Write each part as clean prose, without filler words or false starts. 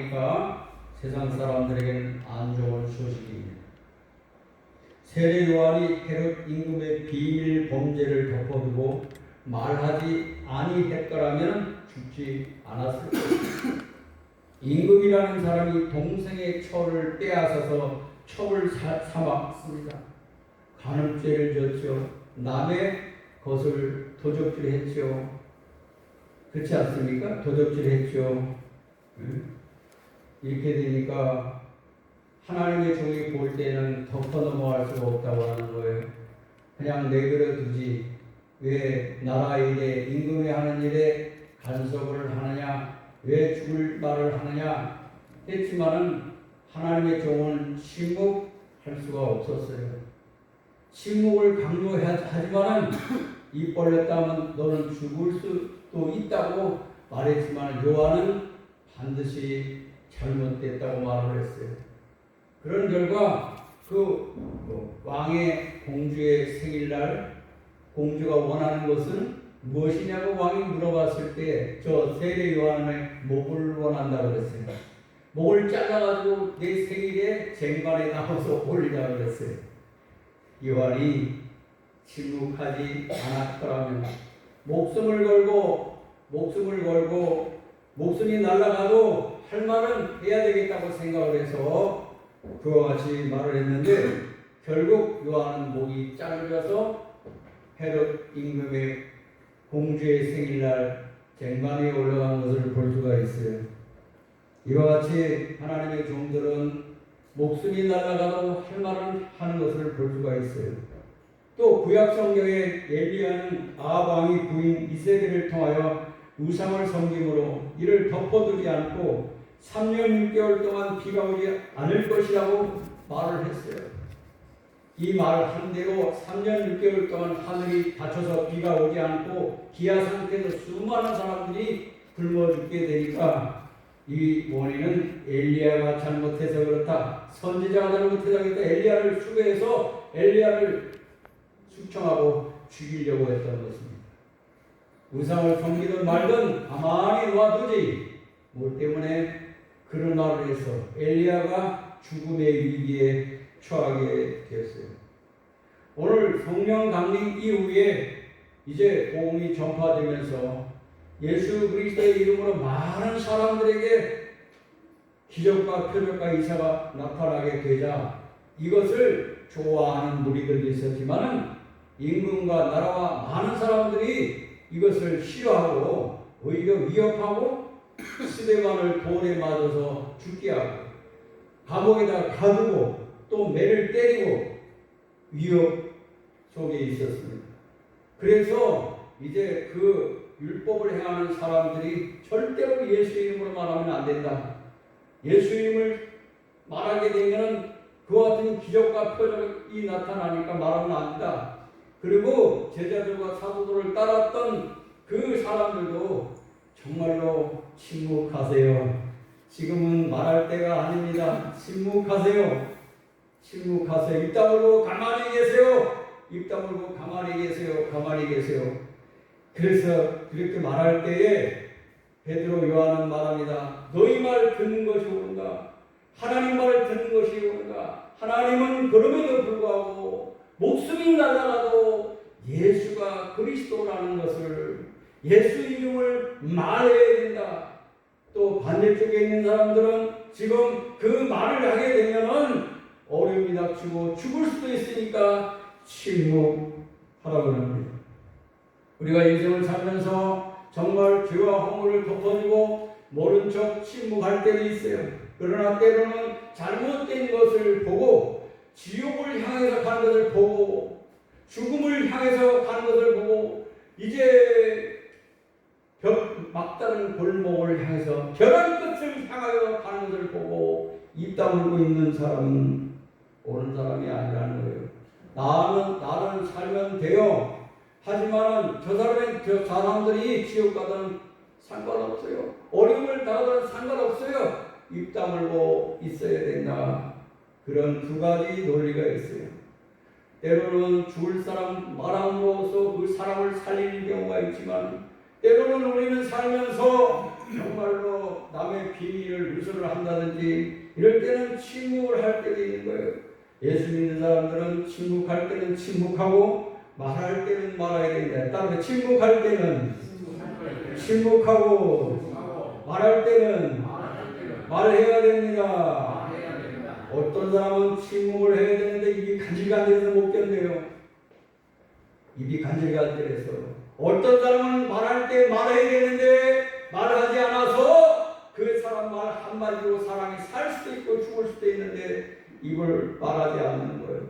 왕이니까 세상 사람들에게는 안 좋은 소식입니다. 세례 요한이 헤롯 임금의 비밀 범죄를 덮어두고 말하지 아니했더라면 죽지 않았을 것입니다. 임금이라는 사람이 동생의 처를 빼앗아서 첩을 삼았습니다. 간음죄를 졌죠. 남의 것을 도적질했죠. 그렇지 않습니까? 도적질했죠. 이렇게 되니까 하나님의 종이 볼 때는 덮어 넘어갈 수가 없다고 하는 거예요. 그냥 내버려 두지. 왜 나라 일에 임금이 하는 일에 간섭을 하느냐, 왜 죽을 말을 하느냐 했지만은 하나님의 종은 침묵할 수가 없었어요. 침묵을 강요하지만은 입 벌렸다 하면 너는 죽을 수도 있다고 말했지만 요한은 반드시 잘못됐다고 말을 했어요. 그런 결과 그 왕의 공주의 생일날 공주가 원하는 것은 무엇이냐고 왕이 물어봤을 때 저 세례 요한의 목을 원한다고 그랬어요. 목을 잘라가지고 내 생일에 쟁반에 나와서 올리자고 그랬어요. 요한이 침묵하지 않았더라면 목숨을 걸고 목숨이 날아가도 할 말은 해야 되겠다고 생각을 해서 그와 같이 말을 했는데 결국 요한은 목이 잘려서 헤롯 임금의 공주의 생일날 쟁반에 올라간 것을 볼 수가 있어요. 이와 같이 하나님의 종들은 목숨이 날아가도 할 말은 하는 것을 볼 수가 있어요. 또 구약 성경에 엘리야는 아합 왕의 부인 이세벨을 통하여 우상을 섬김으로 이를 덮어두지 않고 3년 6개월 동안 비가 오지 않을 것이라고 말을 했어요. 이 말 한대로 3년 6개월 동안 하늘이 닫혀서 비가 오지 않고 기아 상태에서 수많은 사람들이 굶어 죽게 되니까 이 원인은 엘리야가 잘못해서 그렇다. 선지자가 잘못해서 그렇다. 엘리야를 수배해서 엘리야를 숙청하고 죽이려고 했던 것입니다. 우상을 섬기든 말든 가만히 놔두지. 뭐 때문에 그런 말을 해서 엘리야가 죽음의 위기에 처하게 되었어요. 오늘 성령 강림 이후에 이제 복음이 전파되면서 예수 그리스도의 이름으로 많은 사람들에게 기적과 표적과 이사가 나타나게 되자 이것을 좋아하는 무리들도 있었지만은 임금과 나라와 많은 사람들이 이것을 싫어하고 오히려 위협하고 스데반을 돌에 맞아서 죽게 하고 감옥에다 가두고 또 매를 때리고 위협 속에 있었습니다. 그래서 이제 그 율법을 행하는 사람들이 절대로 예수 이름으로 말하면 안 된다. 예수 이름을 말하게 되면 그와 같은 기적과 표적이 나타나니까 말하면 안 된다. 그리고 제자들과 사도들을 따랐던 그 사람들도 정말로 침묵하세요. 지금은 말할 때가 아닙니다. 침묵하세요. 침묵하세요. 입 다물고 가만히 계세요. 입 다물고 가만히 계세요. 가만히 계세요. 그래서 그렇게 말할 때에 베드로 요한은 말합니다. 너희 말 듣는 것이 옳은가? 하나님 말을 듣는 것이 옳은가? 하나님은 그럼에도 불구하고 목숨이 날아가도 예수가 그리스도라는 것을 예수 이름을 말해야 된다. 또 반대쪽에 있는 사람들은 지금 그 말을 하게 되면은 어려움이 닥치고 죽을 수도 있으니까 침묵하라고 합니다. 우리가 인생을 살면서 정말 죄와 허물을 덮어주고 모른 척 침묵할 때도 있어요. 그러나 때로는 잘못된 것을 보고 지옥을 향해서 가는 것을 보고 죽음을 향해서 가는 것을 보고 이제 막다른 골목을 향해서 벼랑 끝을 향하여 가는 것을 보고 입 다물고 있는 사람은 옳은 사람이 아니라는 거예요. 나는 살면 돼요. 하지만 저 사람들이 지옥 가든 상관없어요. 어려움을 당하든 상관없어요. 입 다물고 있어야 된다. 그런 두 가지 논리가 있어요. 때로는 죽을 사람 말함으로써 그 사람을 살리는 경우가 있지만 때로는 우리는 살면서 정말로 남의 비밀을 누설을 한다든지 이럴 때는 침묵을 할 때도 있는 거예요. 예수 믿는 사람들은 침묵할 때는 침묵하고 말할 때는 말해야 된다. 따로 침묵할 때는 침묵하고 말할 때는 말해야 됩니다. 어떤 사람은 침묵을 해야 되는데 입이 간질간질해서 못 견뎌요. 입이 간질간질해서. 어떤 사람은 말할 때 말해야 되는데 말하지 않아서 그 사람 말 한마디로 사람이 살 수도 있고 죽을 수도 있는데 입을 말하지 않는 거예요.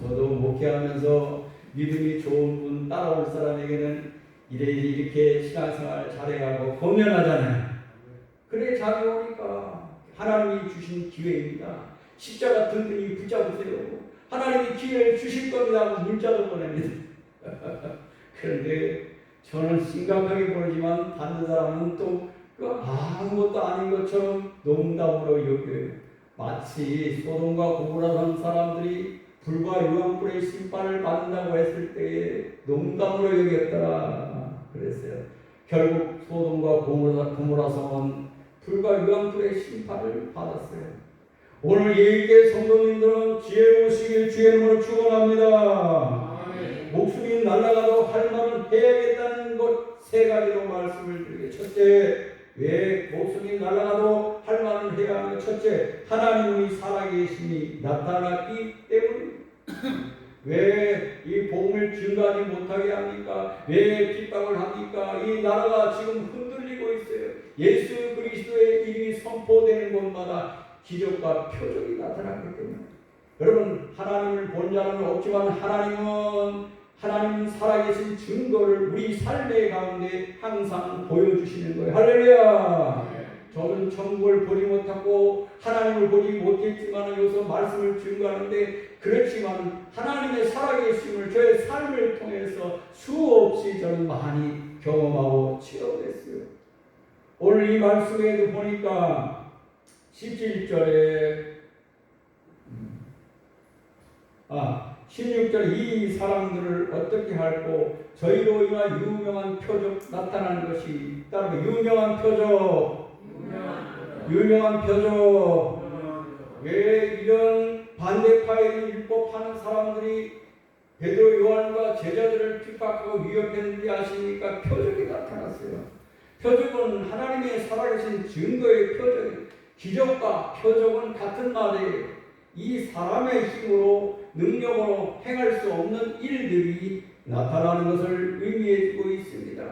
저도 목회하면서 믿음이 좋은 분 따라올 사람에게는 이렇게 신앙생활 잘해가고 권면하잖아요. 그래 잠이 오니까 하나님이 주신 기회입니다. 십자가 든든히 붙잡으세요. 하나님이 기회를 주실 겁니다 하고 문자도 보냅니다. 그런데 저는 심각하게 보지만 다른 사람은 또 아무것도 아닌 것처럼 농담으로 여겨요. 마치 소돔과 고모라 산 사람들이 불과 유황불의 심판을 받는다고 했을 때에 농담으로 여겼더라 그랬어요. 결국 소돔과 고모라 성은 불과 유황불의 심판을 받았어요. 오늘 예의있게 성도님들은 지혜로우시길 주의 이름으로 축원합니다. 목숨이 날아가도 할 말은 해야겠다는 것 세 가지로 말씀을 드리게. 첫째, 왜 목숨이 날아가도 할 말은 해야 하는 것. 첫째, 하나님이 살아계심이 나타났기 때문입니다. 왜 이 복음을 증가하지 못하게 합니까? 왜 핍박을 합니까? 이 나라가 지금 흔들리고 있어요. 예수 그리스도의 이름이 선포되는 곳마다 기적과 표적이 나타났기 때문에. 여러분, 하나님을 본 자는 없지만 하나님은 살아계신 증거를 우리 삶의 가운데 항상 보여주시는 거예요. 할렐루야! 저는 천국을 보지 못하고 하나님을 보지 못했지만 여기서 말씀을 증거하는데, 그렇지만 하나님의 살아계심을 저의 삶을 통해서 수없이 저는 많이 경험하고 체험했어요. 오늘 이 말씀에도 보니까 17절에 16절에 이 사람들을 어떻게 할고 저희로 인한 유명한 표적 나타나는 것이 따로 유명한 표적 왜 이런 반대파에 율법하는 사람들이 베드로 요한과 제자들을 핍박하고 위협했는지 아십니까? 표적이 나타났어요. 표적은 하나님의 살아계신 증거의 표적, 기적과 표적은 같은 말이에요. 이 사람의 힘으로 능력으로 행할 수 없는 일들이 나타나는 것을 의미해주고 있습니다.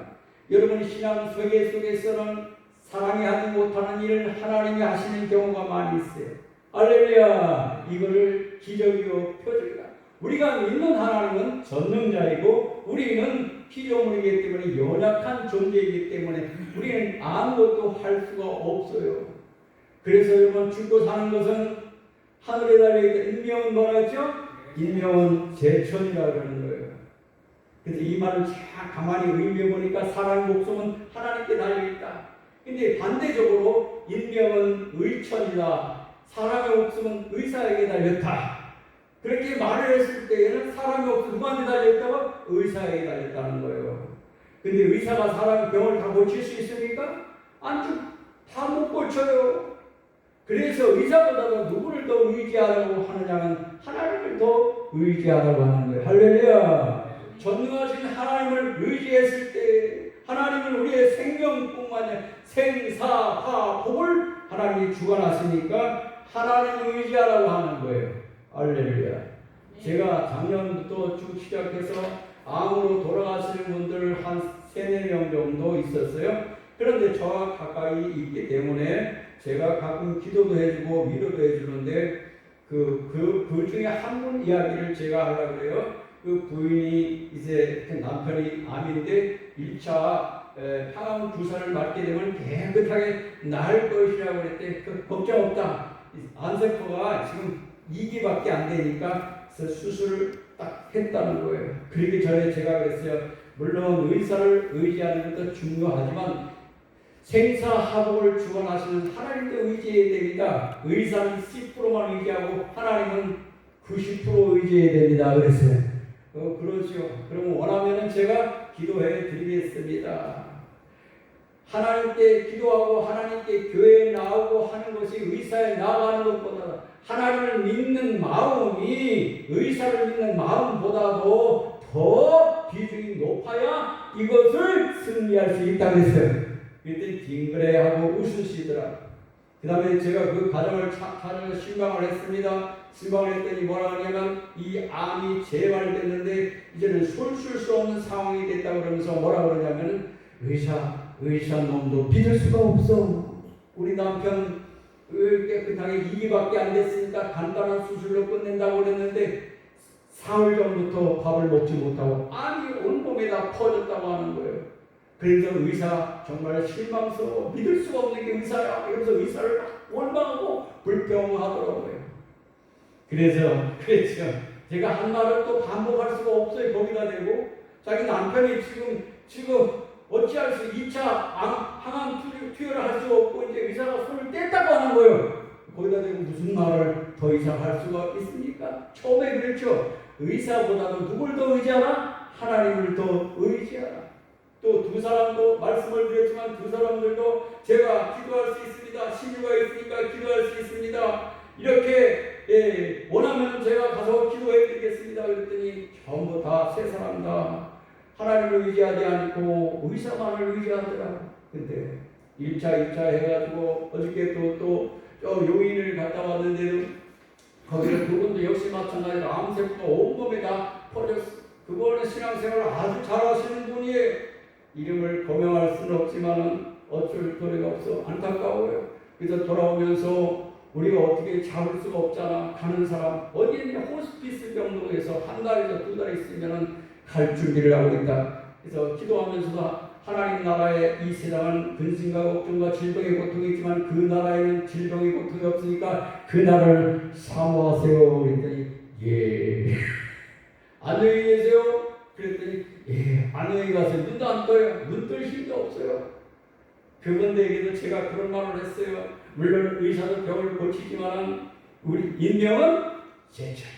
여러분, 신앙 세계 속에서는 사람이 하지 못하는 일을 하나님이 하시는 경우가 많이 있어요. 할렐루야! 이거를 기적이요 표적이다. 우리가 믿는 하나님은 전능자이고 우리는 피조물이기 때문에 연약한 존재이기 때문에 우리는 아무것도 할 수가 없어요. 그래서 여러분, 죽고 사는 것은 하늘에 달려있다. 인명은 뭐라죠? 인명은 제천이라고 하는 거예요. 그래서 이 말을 잘 가만히 의미해 보니까 사람의 목숨은 하나님께 달려있다. 근데 반대적으로 인명은 의천이다. 사람의 목숨은 의사에게 달렸다. 그렇게 말을 했을 때에는 사람의 목숨 누구한테 달려있다고? 의사에게 달렸다는 거예요. 근데 의사가 사람의 병을 다 고칠 수 있습니까? 다 못 고쳐요. 그래서 의사보다도 누구를 더 의지하라고 하느냐면 하나님을 더 의지하라고 하는 거예요. 할렐루야! 전능하신 하나님을 의지했을 때 하나님은 우리의 생명뿐만 아니라 생사화복을 하나님이 주관하시니까 하나님을 의지하라고 하는 거예요. 할렐루야! 제가 작년부터 쭉 시작해서 암으로 돌아가시는 분들 한 3-4명 정도 있었어요. 그런데 저와 가까이 있기 때문에 제가 가끔 기도도 해주고 위로도 해주는데 그 중에 한 분 이야기를 제가 하려고 그래요. 그 부인이 이제 남편이 암인데 1차 항암 주사를 맞게 되면 깨끗하게 나을 것이라고 그랬대. 걱정 없다. 암세포가 지금 2기밖에 안 되니까 수술을 딱 했다는 거예요. 그러기 전에 제가 그랬어요. 물론 의사를 의지하는 것도 중요하지만 생사화복을 주관하시는 하나님도 의지해야 됩니다. 의사는 10%만 의지하고 하나님은 90% 의지해야 됩니다. 그랬어요. 그러죠. 그럼 원하면 제가 기도해 드리겠습니다. 하나님께 기도하고 하나님께 교회에 나오고 하는 것이 의사에 나아가는 것보다 하나님을 믿는 마음이 의사를 믿는 마음보다도 더 비중이 높아야 이것을 승리할 수 있다고 했어요. 그때 딩그레하고 웃으시더라. 그 다음에 제가 그 가정을 신방을 했습니다. 신방을 했더니 뭐라 하냐면 이 암이 재발됐는데 이제는 손 쓸 수 없는 상황이 됐다 그러면서 뭐라 그러냐면 의사 놈도 믿을 수가 없어. 우리 남편 깨끗하게 2기밖에 안 됐으니까 간단한 수술로 끝낸다고 그랬는데 사흘 전부터 밥을 먹지 못하고 암이 온몸에 다 퍼졌다고 하는 거예요. 그래서 의사 정말 실망스러워 믿을 수가 없는 게 의사야. 그래서 의사를 막 원망하고 불평하더라고요. 그래서 제가 한 말을 또 반복할 수가 없어요. 거기다 대고 자기 남편이 지금 어찌할 수 2차 항암 투여를 할 수 없고 이제 의사가 손을 뗐다고 하는 거예요. 거기다 대고 무슨 말을 더 이상 할 수가 있습니까? 처음에 그랬죠. 의사보다도 누굴 더 의지하나? 하나님을 더 의지하라. 또 두 사람도 말씀을 드렸지만 두 사람들도 제가 기도할 수 있습니다. 신유가 있으니까 기도할 수 있습니다. 이렇게 원하면 제가 가서 기도해 드리겠습니다. 그랬더니 전부 다 세 사람 다 하나님을 의지하지 않고 의사만을 의지하더라고. 근데 1차, 2차 해가지고 어저께 또 용인을 갔다 왔는데도 거기서 그분도 역시 마찬가지로 암세포가 온몸에 다 퍼졌어. 그거는 신앙생활을 아주 잘하시는 분이에요. 이름을 거명할 수는 없지만은 어쩔 도리가 없어. 안타까워요. 그래서 돌아오면서 우리가 어떻게 잡을 수가 없잖아. 가는 사람 어디에 있냐 호스피스 병동에서 한 달에서 두 달 있으면은 갈 준비를 하고 있다. 그래서 기도하면서도 하나님 나라에 이 세상은 근심과 걱정과 질병의 고통이 있지만 그 나라에는 질병의 고통이 없으니까 그 나라를 사모하세요. 그랬더니 예. 안녕히 계세요. 그랬더니 예. 안녕히 가세요. 눈도 안 떠요. 눈 뜰 힘도 없어요. 그분들에게도 제가 그런 말을 했어요. 물론 의사도 병을 고치지만 우리 인명은 제자입니다.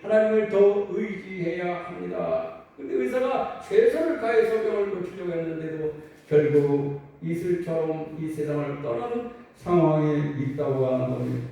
하나님을 더 의지해야 합니다. 근데 의사가 최선을 다해서 병을 고치려고 했는데도 결국 이슬처럼 이 세상을 떠나는 상황에 있다고 하는 겁니다.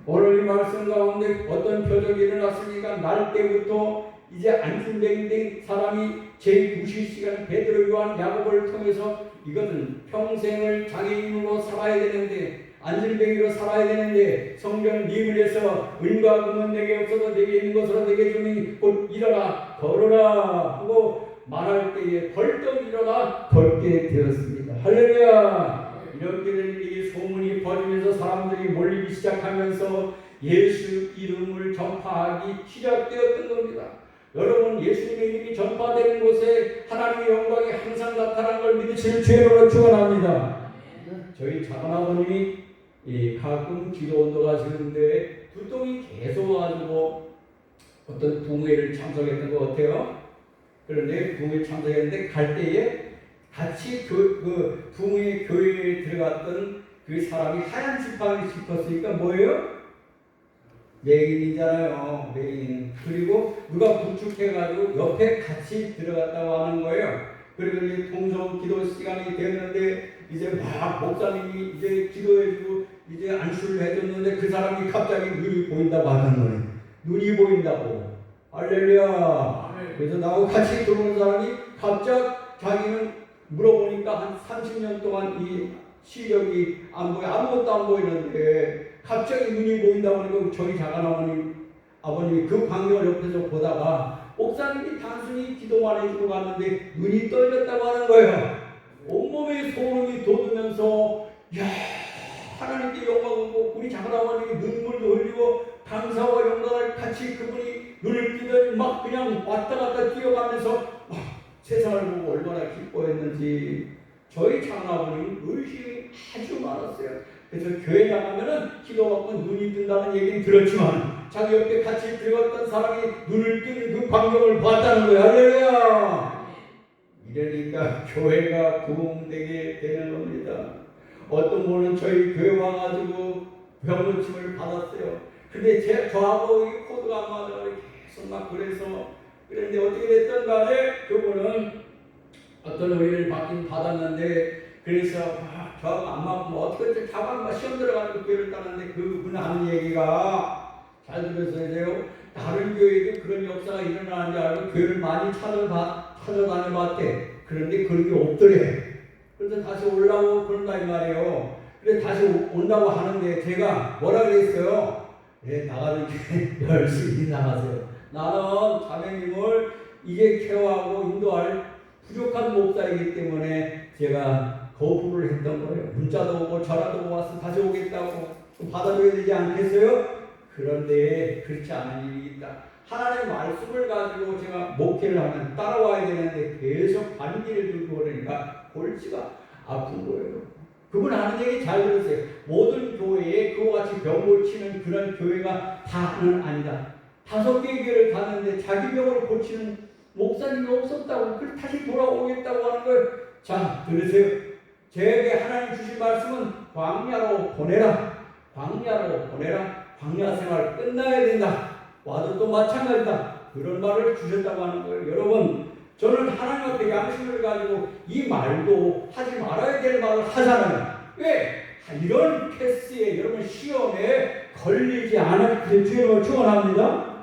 오늘 이 말씀 가운데 어떤 표적이 일어났습니까? 날 때부터 이제 안진뱅이된 사람이 제9시간 베드로 요한 야고보를 통해서 이것은 평생을 장애인으로 살아야 되는데 안진뱅이로 살아야 되는데 성경 미문에서 은과 금은 내게 없어도 내게 있는 것으로 내게 주니 곧 일어나 걸어라 하고 말할 때에 벌떡 일어나 걷게 되었습니다. 할렐루야. 이렇게 된 일이 소문이 퍼지면서 사람들이 몰리기 시작하면서 예수 이름을 전파하기 시작되었던 겁니다. 여러분 예수님의 이름이 전파되는 곳에 하나님의 영광이 항상 나타나는 걸 믿으시는 주여로 축원합니다. 저희 작은아버님이 가끔 기도원도 가시는데 두통이 계속 와가지고 어떤 부흥회를 참석했던 것 같아요. 그런데 부흥회 참석했는데 갈 때에 같이 그 부흥회 교회에 들어갔던 그 사람이 하얀 지팡이를 짚었으니까 뭐예요? 맹인이잖아요. 맹인. 그리고 누가 부축해가지고 옆에 같이 들어갔다고 하는 거예요. 그리고 이제 통성 기도 시간이 되었는데 이제 막 목사님이 이제 기도해주고 이제 안수를 해줬는데 그 사람이 갑자기 눈이 보인다고 하는 거예요. 눈이 보인다고. 할렐루야. 그래서 나하고 같이 들어온 사람이 갑자기 자기는 물어보니까 한 30년 동안 이 시력이 안 보여 아무것도 안 보이는데 갑자기 눈이 보인다고 하니까 저희 아버님이 그 광경을 옆에서 보다가 목사님이 단순히 기도만 해주고 갔는데 눈이 떨렸다고 하는 거예요. 온몸에 소름이 돋으면서 야 하나님께 영광하고 우리 작은아버님이 눈물도 흘리고 감사와 영광을 같이 그분이 눈을 뜨더니 막 그냥 왔다 갔다 뛰어가면서 세상을 보고 얼마나 기뻐했는지. 저희 작은아버님은 의심이 아주 많았어요. 그래서 교회 나가면은 기도하고 눈이 뜬다는 얘기는 들었지만 자기 옆에 같이 들어갔던 사람이 눈을 뜨는 그 광경을 봤다는 거예요. 할렐루야. 이러니까 교회가 부흥되게 되는 겁니다. 어떤 분은 저희 교회 와가지고 병고침을 받았어요. 근데 저하고 이 코드가 안 맞아서 계속 막 그런데 어떻게 됐든 간에 그분은 어떤 의뢰를 받긴 받았는데 그래서 저하고 안 맞으면 어떻게 자꾸 시험 들어가지고 교회를 따는데 그분 하는 얘기가 잘 들으셔야 돼요. 다른 교회도 그런 역사가 일어나는 줄 알고 교회를 많이 찾아다녀봤대. 그런데 그런 게 없더래. 그래서 다시 올라오고 그런다 이 말이에요. 그래서 다시 온다고 하는데 제가 뭐라 그랬어요? 네, 나가는 게 열심히 나가세요. 나는 자매님을 이게 케어하고 인도할 부족한 목사이기 때문에 제가 거부를 했던 거예요. 문자도 오고 전화도 오고 와서 다시 오겠다고 받아줘야 되지 않겠어요? 그런데 그렇지 않은 일이 있다. 하나님의 말씀을 가지고 제가 목회를 하면 따라와야 되는데 계속 반기를 들고 그러니까 골치가 아픈 거예요. 그분 하는 얘기 잘 들으세요. 모든 교회에 그와 같이 병 고치는 그런 교회가 다는 아니다. 5개 교회를 갔는데 자기 병을 고치는 목사님이 없었다고. 그래서 다시 돌아오겠다고 하는 거예요. 자, 들으세요. 제게 하나님 주신 말씀은 광야로 보내라. 광야로 보내라. 광야 생활 끝나야 된다. 와도 또 마찬가지다. 그런 말을 주셨다고 하는 거예요. 여러분, 저는 하나님 앞에 양심을 가지고 이 말도 하지 말아야 될 말을 하잖아요. 왜? 이런 패스에, 여러분 시험에 걸리지 않을 주님을 축원합니다.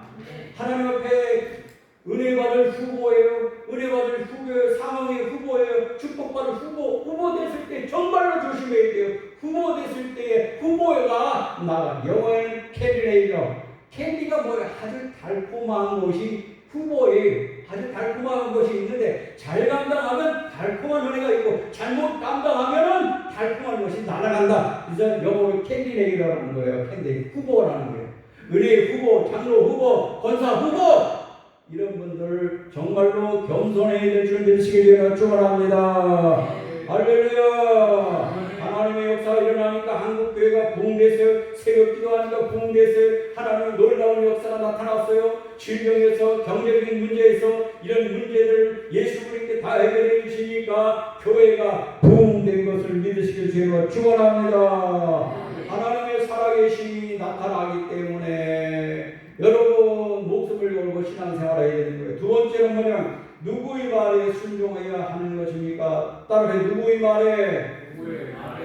하나님 앞에 은혜 받을 후보예요. 은혜 받을 후보예요. 사망의 후보예요. 축복받을 후보 됐을 때 정말로 조심해야 돼요. 후보 됐을 때에 후보가 나가. 영어에는 캔디데이터. 캔디가 뭐예요? 아주 달콤한 것이 후보예요. 아주 달콤한 것이 있는데 잘 감당하면 달콤한 은혜가 있고 잘못 감당하면 달콤한 것이 날아간다. 그래서 영어로 캔디데이터라고 하는 거예요. 캔디 후보라는 거예요. 은혜 후보, 장로 후보, 권사 후보. 이런 분들 정말로 겸손해야 될 줄 믿으시기 위해 축원합니다. 할렐루야. 하나님의 역사가 일어나니까 한국교회가 부흥됐어요. 새벽 기도하니까 부흥됐어요. 하나님의 놀라운 역사가 나타났어요. 질병에서 경제적인 문제에서 이런 문제들을 예수 그리스도께 다 해결해 주시니까 교회가 부흥된 것을 믿으시기 위해 축원합니다. 하나님의 살아계심이 나타나기 때문에 여러분 목숨을 걸고 신앙생활을 해야 되는 거예요. 두 번째는 뭐냐? 누구의 말에 순종해야 하는 것입니까? 따라해. 누구의 말에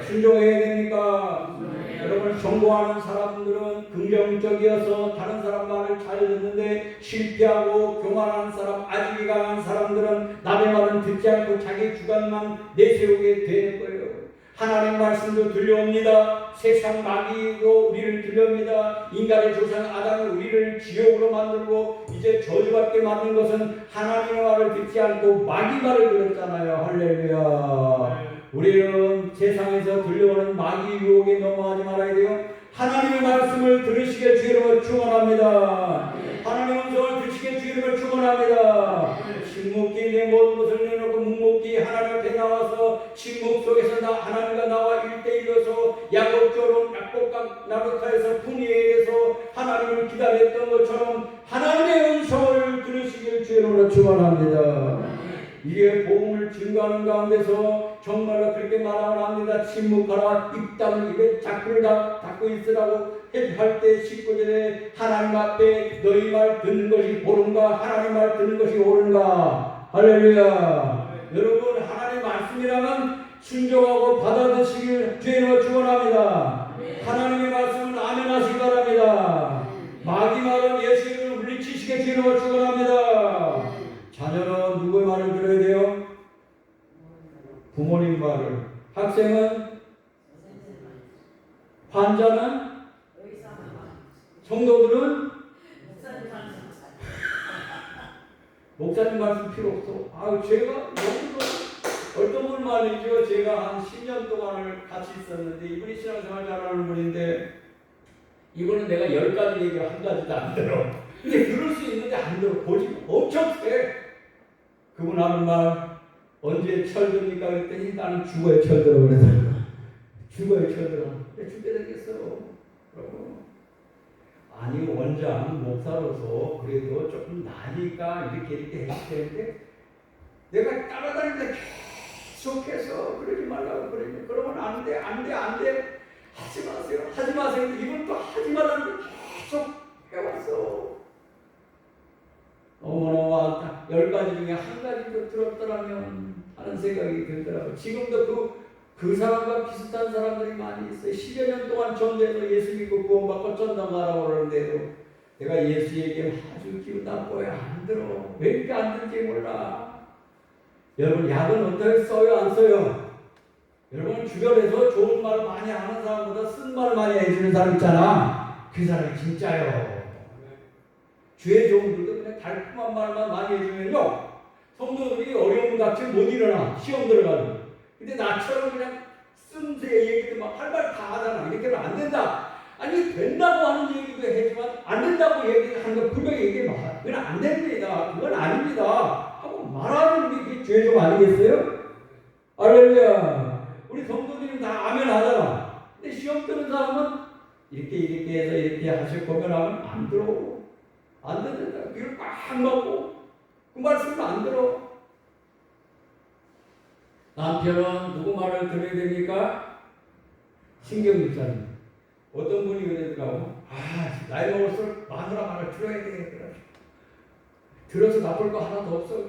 순종해야 됩니까? 여러분 성공하는 사람들은 긍정적이어서 다른 사람 말을 잘 듣는데 실패하고 교만한 사람, 아직이 강한 사람들은 남의 말은 듣지 않고 자기 주관만 내세우게 되는 거예요. 하나님 말씀도 들려옵니다. 세상 마귀도 우리를 들려옵니다. 인간의 조상 아담이 우리를 지옥으로 만들고 이제 저주받게 만든 것은 하나님의 말을 듣지 않고 마귀 말을 들었잖아요. 할렐루야. 우리는 세상에서 들려오는 마귀 유혹에 넘어가지 말아야 돼요. 하나님의 말씀을 들으시게 주님을 축원합니다. 하나님의 음성을 들으시게 주님을 축원합니다. 식묵기 내 모든 것을 내놓고 묵묵기 하나님 앞에 나와서 식묵 속에서 하나님과 나와 1대1로서 야곱처럼 약복각 나루타에서 분이에서 하나님을 기다렸던 것처럼 하나님의 음성을 들으시길 주님으로 축원합니다. 이게 복음을 증거하는 가운데서 정말로 그렇게 말하면 안 된다. 침묵하라. 입담을 입에 자꾸를 닫고 있으라고 할 때 19절에 하나님 앞에 너희 말 듣는 것이 옳은가? 하나님 말 듣는 것이 옳은가? 할렐루야. 여러분 하나님 말씀이라면 순종하고 받아드시길 주님으로 축원합니다. 하나님의 말씀은 아멘 하시기 바랍니다. 마귀 말은 예수 이름을 물리치시게 주님으로 축원합니다. 자녀는 누구의 말을 들어야 돼요? 부모님 말을. 학생은? 환자는? 성도들은? 목사님 말씀 필요 없어. 제가 어떤 분 말이죠. 제가 한 10년 동안을 같이 있었는데 이분이 신앙생활 잘하는 분인데 이분은 내가 10가지 얘기 한 가지도 안 들어. 근데 들을 수 있는데 안 들어. 고집 엄청 세. 그분 하는 말 언제 철듭니까? 그랬더니 나는 죽어야 철들어 그러더라고요. 죽어야 철들어. 죽게 되겠어. 아니 원장 목사로서 그래도 조금 나니까 이렇게 했을 텐데 내가 따라다니는데 계속해서 그러지 말라고 그러면 안 돼. 하지 마세요. 이분 또 하지 말라는 걸 계속 해왔어. 어머나 10가지 중에 한 가지도 들었더라면 하는 생각이 들더라고요. 지금도 그 사람과 비슷한 사람들이 많이 있어요. 10여 년 동안 전도해서 예수 믿고 구원받고 전도하라고 그러는데도 내가 예수 얘기하면 아주 기분 나빠요. 안 들어. 왜 이렇게 안 듣는지 몰라. 여러분, 약은 어떻게 써요? 안 써요? 여러분, 주변에서 좋은 말 많이 하는 사람보다 쓴 말 많이 해주는 사람 있잖아. 그 사람이 진짜요. 주의 종들도 그냥 달콤한 말만 많이 해주면요, 성도들이 어려움 같이 못 일어나. 시험 들어가는. 근데 나처럼 그냥 쓴새 얘기도 막 할 말 다 하잖아. 이렇게는 안 된다. 아니, 된다고 하는 얘기도 해지만 안 된다고 얘기하는 거 분명히 얘기해봐. 그건 안 됩니다. 그건 아닙니다. 하고 말하는 게 죄종 아니겠어요? 할렐루야. 우리 성도들이 다 아멘 하잖아. 근데 시험 드는 사람은 이렇게 해서 이렇게 하실 거면 하면 안 들어. 안 듣는다. 귀를 꽉 막고 그 말씀을 안 들어. 남편은 누구 말을 들어야 됩니까? 신경 목사님. 어떤 분이 그러더라고. 나이 먹을수록 마누라 말을 들어야 돼. 들어서 나쁠 거 하나도 없어.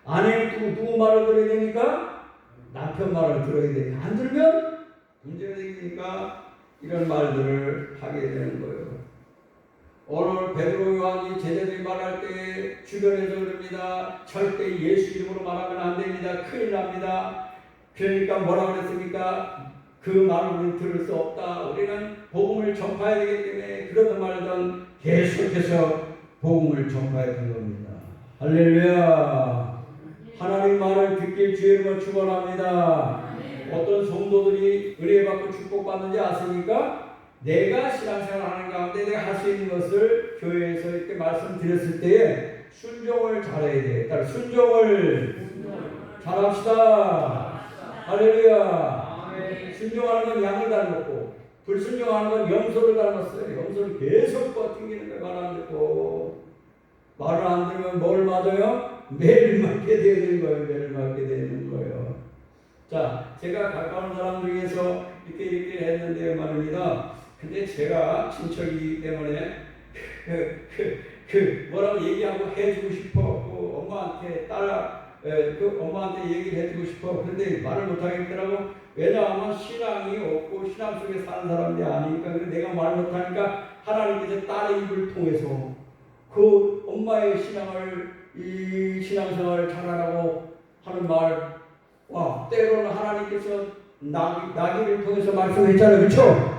아내는 누구 말을 들어야 됩니까? 남편 말을 들어야 돼. 안 들으면 문제가 생기니까 이런 말들을 하게 되는 거예요. 오늘 베드로 요한이 제자들이 말할 때 주변에서 그럽니다. 절대 예수 이름으로 말하면 안 됩니다. 큰일 납니다. 그러니까 뭐라고 그랬습니까? 그 말을 우리는 들을 수 없다. 우리는 복음을 전파해야 되기 때문에 그러든 말든 계속해서 복음을 전파해야 되는 겁니다. 할렐루야. 하나님 말을 듣길 주의 이름으로 축원합니다. 어떤 성도들이 은혜 받고 축복받는지 아십니까? 내가 신앙생활 하는 가운데 내가 할 수 있는 것을 교회에서 이렇게 말씀드렸을 때에 순종을 잘해야 돼. 따라 순종을 잘합시다. 할렐루야. 순종하는 건 양을 닮았고 불순종하는 건 염소를 닮았어요. 염소를 계속 버팅기는 거예요. 말 안 듣고. 말을 안 들으면 뭘 맞아요? 매를 맞게 되는 거예요. 매를 맞게 되는 거예요. 자, 제가 가까운 사람 중에서 이렇게 했는데 말입니다. 근데 제가 친척이기 때문에 뭐라고 얘기하고 해주고 싶어. 그 엄마한테 그 엄마한테 얘기를 해주고 싶어. 그런데 말을 못하겠더라고. 왜냐하면 신앙이 없고 신앙 속에 사는 사람들이 아니니까. 내가 말 못하니까 하나님께서 딸의 입을 통해서 그 엄마의 이 신앙생활을 잘하라고 하는 말, 때로는 하나님께서 나귀를 통해서 말씀했잖아요. 그렇죠?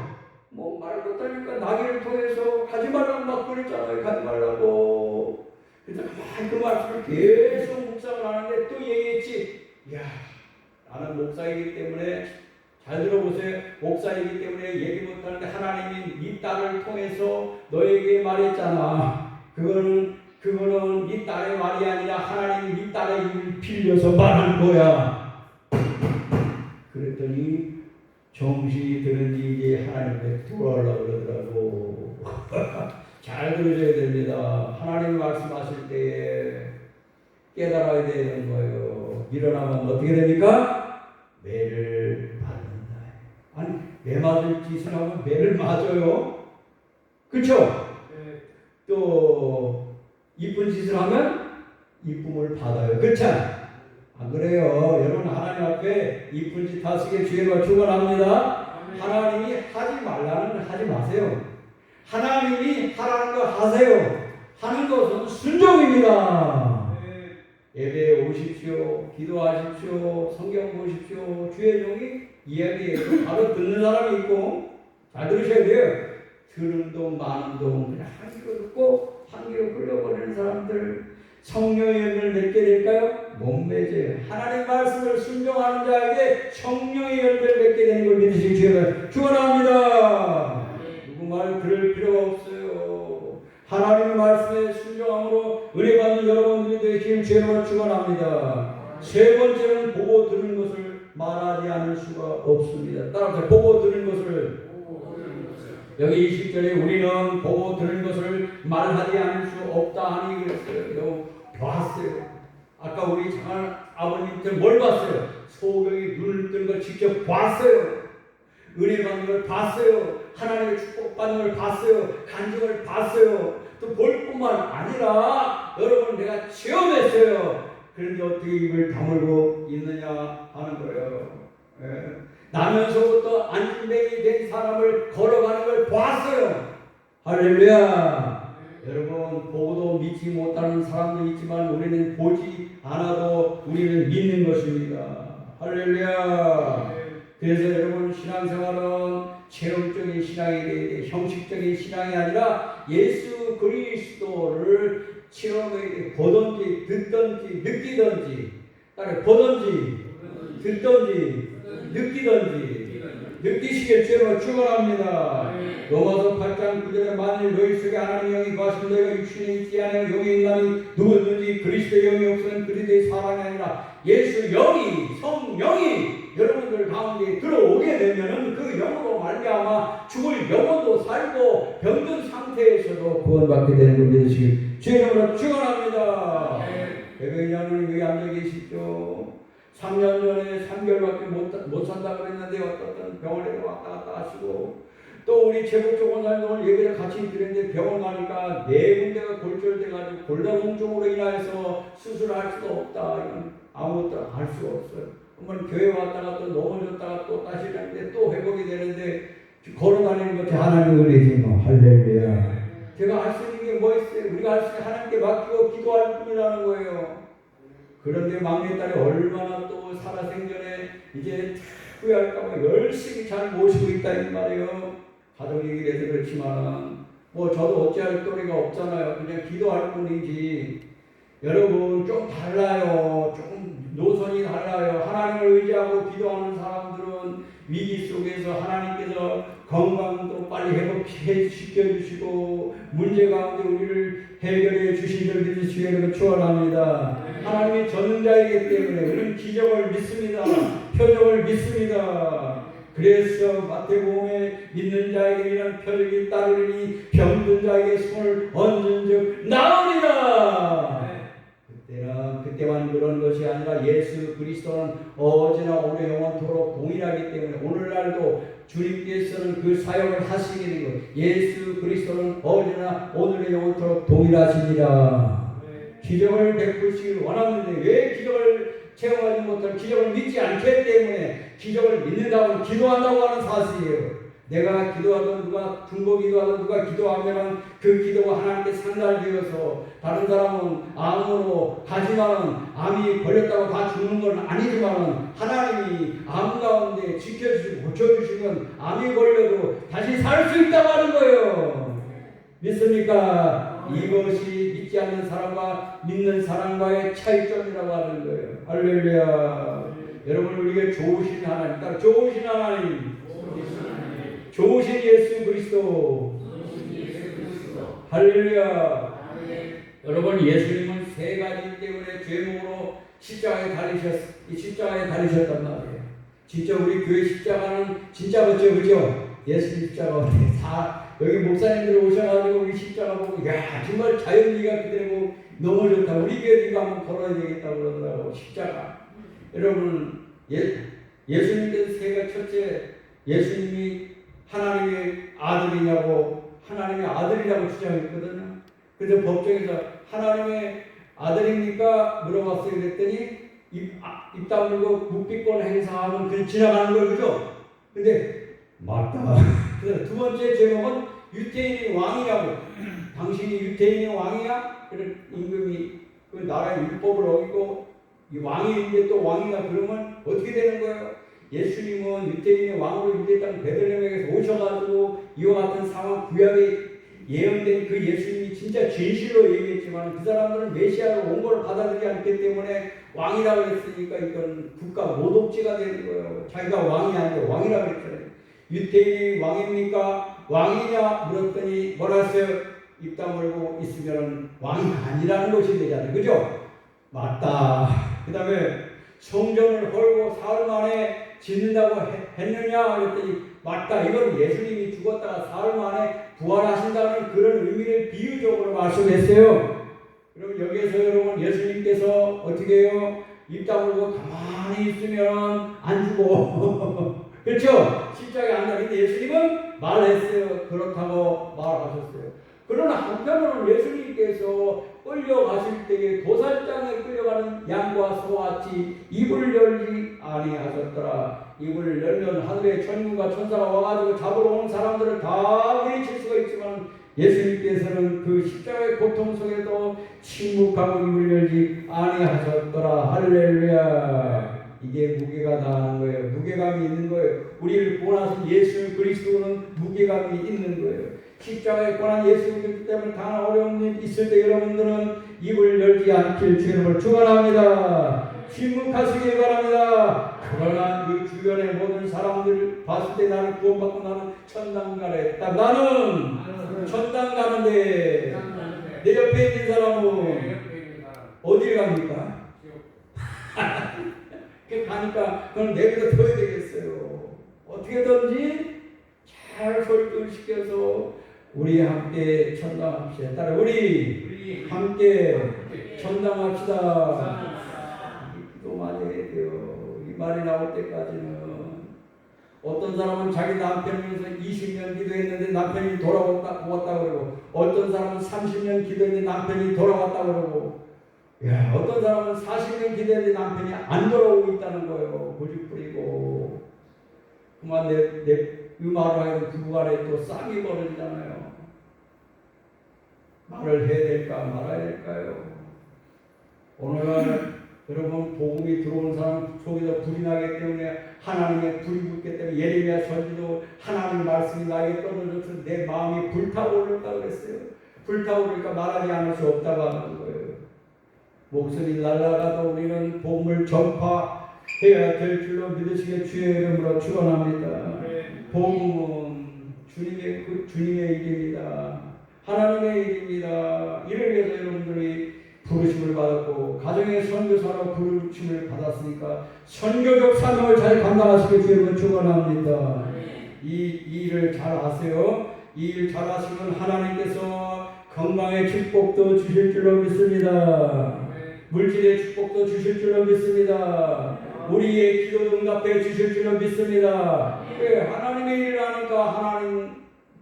뭐 말 못하니까 나귀를 통해서 가지 말라고 막 그랬잖아요. 가지 말라고. 그래서 그 말씀을 계속 묵상을 하는데 또 얘기했지. 나는 목사이기 때문에 잘 들어보세요. 목사이기 때문에 얘기 못하는데 하나님이 네 딸을 통해서 너에게 말했잖아. 그거는 네 딸의 말이 아니라 하나님이 네 딸의 입을 빌려서 말한 거야. 그랬더니 정신이 들은지 이제 하나님께 돌아오려고 그러더라고. 잘 들으셔야 됩니다. 하나님 말씀하실 때에 깨달아야 되는 거예요. 일어나면 어떻게 됩니까? 매를 맞는다. 아니, 매 맞을 짓을 하면 매를 맞아요. 그렇죠? 또 이쁜 짓을 하면 이쁨을 받아요. 그렇죠? 안 그래요? 여러분, 하나님 앞에 이쁜 짓 하시길 주의로 축원합니다. 하나님이 하지 말라는 하지 마세요. 하나님이 하라는 거 하세요. 하는 것은 순종입니다. 예배 오십시오. 기도하십시오. 성경 보십시오. 주의 종이 이야기해도 바로 듣는 사람이 있고, 잘 들으셔야 돼요. 들은 동 많은 동 그냥 한 귀로 듣고 한 귀로 흘려버리는 사람들, 성령의 열매를 맺게 될까요? 못 맺어요. 하나님 말씀을 순종하는 자에게 성령의 열매를 맺게 되는 걸 믿으시기 주의를 축원합니다. 누구 말 들을 필요가 없어요. 하나님의 말씀에 순종함으로 은혜 받는 여러분들이 되시길 주의를 축원합니다. 세 번째는 보고 들은 것을 말하지 않을 수가 없습니다. 따라서 보고 들은 것을, 여기 20절에 우리는 보고 들은 것을 말하지 않을 수 없다 하니 그랬어요. 봤어요. 아까 우리 장한 아버님들 뭘 봤어요? 소경이 눈을 뜬 걸 직접 봤어요. 은혜 받는 걸 봤어요. 하나님의 축복 받는 걸 봤어요. 간증을 봤어요. 또 볼 뿐만 아니라 여러분 내가 체험했어요. 그런데 어떻게 입을 다물고 있느냐 하는 거예요. 나면서부터 안진뱅이 된 사람을 걸어가는 걸 보았어요. 할렐루야. 여러분, 보고도 믿지 못하는 사람도 있지만 우리는 보지 않아도 우리는 믿는 것입니다. 할렐루야. 그래서 여러분, 신앙생활은 체험적인 신앙이 되게 형식적인 신앙이 아니라 예수 그리스도를 체험에 보든지 듣든지 느끼든지, 따라 보든지 듣든지 느끼든지 느끼시길 주로 축원합니다. 로마서 8장 9절에 만일 너희 속에 하나님의 영이 거하시면 너희가 육신에 있지 아니하고 영의 인간이 누구든지 그리스도의 영이 없으면 그리스도의 사랑이 아니라 예수 영이 성령이 여러분들 가운데 들어오게 되면은 그 영으로 말미암아 죽을 영혼도 살고 병든 상태에서도 구원받게 되는 걸 믿으시길 주의 이름으로 축원합니다. 배배인 장로님 여기 앉아 계시죠? 3년 전에 3개월밖에 못 산다 그랬는데 어떤 병원에 왔다 갔다 하시고, 또 우리 최국조 권사님 오늘 예배를 같이 드렸는데 병원 가니까 4군데가 골절돼가지고 골다공증으로 인하여서 수술할 수도 없다. 이건 아무것도 할 수가 없어요. 한번 교회 왔다가 또 넘어졌다가 또 다시 하는데 또 회복이 되는데 걸어다니는 것이 하나님의 은혜지 뭐. 할렐루야. 제가 할 수 있는 게 뭐 있어요? 우리가 할 수 있는 게 하나님께 맡기고 기도할 뿐이라는 거예요. 그런데 막내딸이 얼마나 또 살아생전에 이제 후회할까봐 열심히 잘 모시고 있다 이 말이에요. 가족 얘기를 해서 그렇지만 뭐 저도 어찌할 도리가 없잖아요. 그냥 기도할 뿐이지. 여러분 좀 달라요. 좀 노선이 달라요. 하나님을 의지하고 기도하는 사람들은 위기 속에서 하나님께서 건강도 빨리 회복시켜주시고 문제 가운데 우리를 해결해 주신 줄 믿으시기를 축원합니다. 하나님이 전능자이기 때문에 우리는 기적을 믿습니다. 표적을 믿습니다. 그래서 마태복음에 믿는 자에게 이런 표적이 따르니 병든 자에게 손을 얹은즉 나으리라. 그때만 그런 것이 아니라 예수 그리스도는 어제나 오늘 영원토록 동일하기 때문에 오늘날도 주님께서는 그 사역을 하시게 된 것. 예수 그리스도는 어제나 오늘의 영원토록 동일하시니라. 기적을 베푸시길 원하는데 왜 기적을 체험하지 못할 기적을 믿지 않기 때문에 기적을 믿는다고 기도한다고 하는 사실이에요. 내가 기도하던 누가 중보 기도하던 누가 기도하면 그 기도가 하나님께 상달되어서 다른 사람은 암으로 하지만은 암이 걸렸다고 다 죽는 건 아니지만은 하나님이 암 가운데 지켜주시고 고쳐주시면 암이 걸려도 다시 살 수 있다고 하는 거예요. 믿습니까? 이것이 믿지 않는 사람과 믿는 사람과의 차이점이라고 하는 거예요. 할렐루야. 여러분 우리에게 좋으신 하나님, 따라 좋으신 하나님, 좋으신 예수 그리스도. 할렐루야. 여러분 예수님은 3가지 때문에 죄목으로 십자가에 달리셨단 말이에요. 진짜 우리 교회 십자가는 진짜 그죠? 예수님 십자가 여기 목사님들 오셔가지고 우리 십자가 보고 야 정말 자연미가 그대로 너무 좋다. 우리 교회 이거 한번 걸어야 되겠다고 그러더라고. 십자가. 여러분 예수님께서 첫째 예수님이 하나님의 아들이냐고 하나님의 아들이라고 주장했거든요. 그래서 법정에서 하나님의 아들입니까? 물어봤어요. 그랬더니 입 다물고 묵비권 행사하면 그냥 지나가는 거예요. 그죠? 근데 맞다. 그래서 두 번째 제목은 유태인의 왕이라고. 당신이 유태인의 왕이야? 그래 임금이 그 나라의 율법을 어기고 이 왕인데 또 왕이다 그러면 어떻게 되는 거예요? 예수님은 유태인의 왕으로 유대 땅 베들레헴에서 오셔가지고 이와 같은 상황 구약에 예언된 그 예수님이 진짜 진실로 얘기했지만 그 사람들은 메시아로 온 걸 받아들이지 않기 때문에 왕이라고 했으니까 이건 국가 모독죄가 되는 거예요. 자기가 왕이 아니고 왕이라고 했잖아요. 유태인이 왕입니까? 왕이냐 물었더니 뭐라 했어요? 입 다물고 있으면 왕이 아니라는 것이 되잖아요. 그죠? 맞다. 그 다음에 성전을 헐고 사흘 만에 짓는다고 했느냐 그랬더니 맞다. 이건 예수님이 죽었다가 사흘 만에 부활하신다는 그런 의미를 비유적으로 말씀했어요. 그럼 여기에서 여러분 예수님께서 어떻게 해요? 입 다물고 가만히 있으면 안 죽어. 그렇죠? 십자가에 안 나는데 예수님은 말했어요. 그렇다고 말하셨어요. 그러나 한편으로는 예수님께서 끌려가실 때에 도살장에 끌려가는 양과 소같이 입을 열지 아니하셨더라. 입을 열면 하늘의 천군과 천사가 와가지고 잡으러 오는 사람들을 다 물리칠 수가 있지만 예수님께서는 그 십자가의 고통 속에도 침묵하고 입을 열지 아니하셨더라. 할렐루야. 이게 무게가 나는 거예요. 무게감이 있는 거예요. 우리를 구원하신 예수 그리스도는 무게감이 있는 거예요. 십자가에 관한 예수님 때문에 당한 어려움이 있을 때 여러분들은 입을 열지 않길 주님을 축원합니다. 침묵하시길 바랍니다. 그러나 그 주변의 모든 사람들 봤을 때 나는 구원받고 나는 천당 가래. 딱 나는 천당 가는데 내 옆에 있는 사람은 어딜 갑니까? 가니까 그건 내버려 둬야 되겠어요. 어떻게든지 잘 설득시켜서 우리 함께 천당합시다. 따라 우리 함께 천당합시다. 기도 많이 해야 돼요. 이 말이 나올 때까지는. 어떤 사람은 자기 남편이면서 20년 기도했는데 남편이 돌아왔다 그러고, 어떤 사람은 30년 기도했는데 남편이 돌아왔다 그러고, 야, 어떤 사람은 40년 기도했는데 남편이 안 돌아오고 있다는 거예요. 고집 부리고. 그만 그 말을 하면 부부간에 또 싸움이 벌어지잖아요. 말을 해야 될까 말아야 될까요? 오늘 여러분 복음이 들어온 사람 속에서 불이 나기 때문에 하나님의 불이 붙기 때문에 예레미야 선지도 하나님 말씀이 나에게 떨어져서 내 마음이 불타오르다 그랬어요. 불타오르니까 말하지 않을 수 없다고 하는 거예요. 목소리 날아가도 우리는 복음을 전파해야 될 줄로 믿으시게 주의 이름으로 축원합니다. 복음은 주님의 일입니다. 하나님의 일입니다. 이를 위해서 여러분들이 부르심을 받았고 가정의 선교사로 부르심을 받았으니까 선교적 사명을 잘 감당하시게 주님을 축원합니다. 이 일을 잘 아세요. 이 일 잘 하시면 하나님께서 건강의 축복도 주실 줄로 믿습니다. 물질의 축복도 주실 줄로 믿습니다. 우리의 기도 응답해 주실 줄로 믿습니다. 왜? 하나님의 일을 하니까 하나님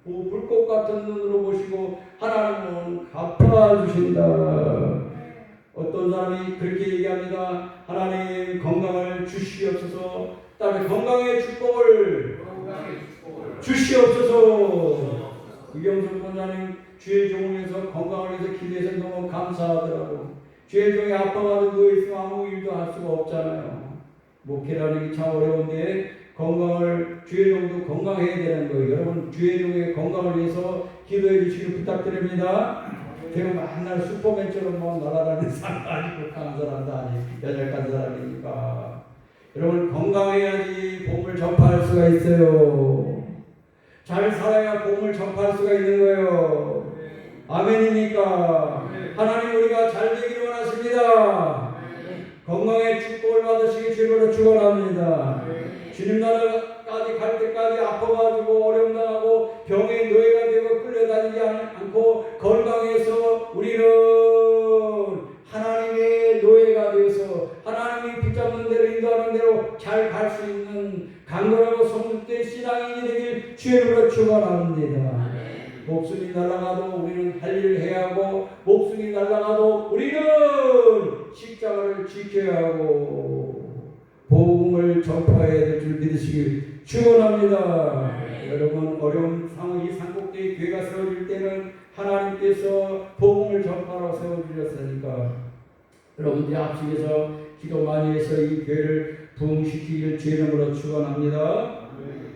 불꽃 같은 눈으로 보시고 하나님은 갚아주신다. 어떤 사람이 그렇게 얘기합니다. 하나님 건강을 주시옵소서. 그다음에 건강의 축복을 주시옵소서. 이경선 권사님 주의 종을 위해서 건강을 위해서 기도해서 너무 감사하더라고. 주의 종이 아빠가 누워있으면 아무 일도 할 수가 없잖아요. 목회라는 게 참 어려운데 건강을 주의 종도 건강해야 되는 거예요. 여러분 주의 종의 건강을 위해서 기도해 주시길 부탁드립니다. 제가 맨날 슈퍼맨처럼 막 날아다니는 사람 아니고 강한 사람도 아니고 연약한 사람이니까 여러분 건강해야지 복음을 전파할 수가 있어요. 잘 살아야 복음을 전파할 수가 있는 거예요. 아멘입니까? 하나님 우리가 잘 되기를 원하십니다. 건강의 축복을 받으시기 주님으로 축원합니다. 주님 나라까지 갈 때까지 아파가지고 어려움 당하고 병의 노예가 되고 끌려다니지 않고 건강해서 우리는 하나님의 노예가 되어서 하나님이 붙잡는 대로 인도하는 대로 잘 갈 수 있는 강건하고 성숙된 신앙인이 되길 주님으로 축원합니다. 목숨이 날아가도 우리는 할 일을 해야 하고 목숨이 날아가도 우리는 십자가를 지켜야 하고 복음을 전파해야 될 줄 믿으시길 축원합니다. 여러분 어려운 상황이 산꼭대기 교회가 세워질 때는 하나님께서 복음을 전파로 세워주셨으니까 여러분들이 앞쪽에서 기도 많이 해서 이 교회를 부흥시키길 주의 이름으로 축원합니다.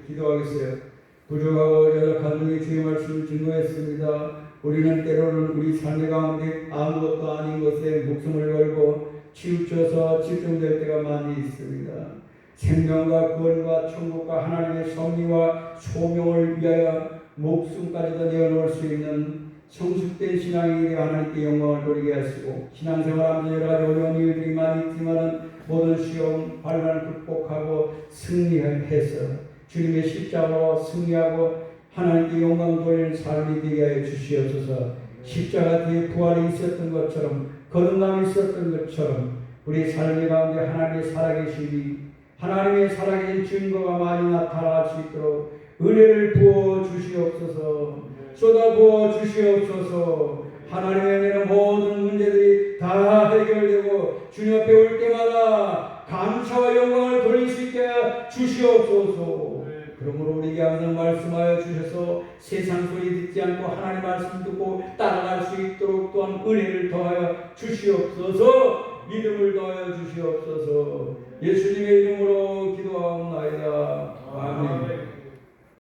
기도하겠어요. 부족하고 연약한 중에 주의 말씀을 증거했습니다. 우리는 때로는 우리 삶의 가운데 아무것도 아닌 것에 목숨을 걸고 치우쳐서 집중될 때가 많이 있습니다. 생명과 구원과 천국과 하나님의 섭리와 소명을 위하여 목숨까지도 내어놓을 수 있는 성숙된 신앙이 되어 하나님께 영광을 돌리게 하시고 신앙생활하면서 여러 가지 어려운 일들이 많이 있지만 모든 시험, 환난을 극복하고 승리해서 주님의 십자가로 승리하고 하나님께 영광 돌리는 삶이 되게 하여 주시옵소서. 십자가 뒤에 부활이 있었던 것처럼 거듭남이 있었던 것처럼 우리 삶의 가운데 하나님의 살아계심이 하나님의 살아계신 증거가 많이 나타날 수 있도록 은혜를 부어 주시옵소서. 쏟아부어 주시옵소서. 하나님의 은혜는 모든 문제들이 다 해결되고 주님 앞에 올 때마다 감사와 영광을 돌릴 수 있게 주시옵소서. 그러므로 우리에게 항상 말씀하여 주셔서 세상 소리 듣지 않고 하나님 말씀 듣고 따라갈 수 있도록 또한 은혜를 더하여 주시옵소서. 믿음을 더하여 주시옵소서. 예수님의 이름으로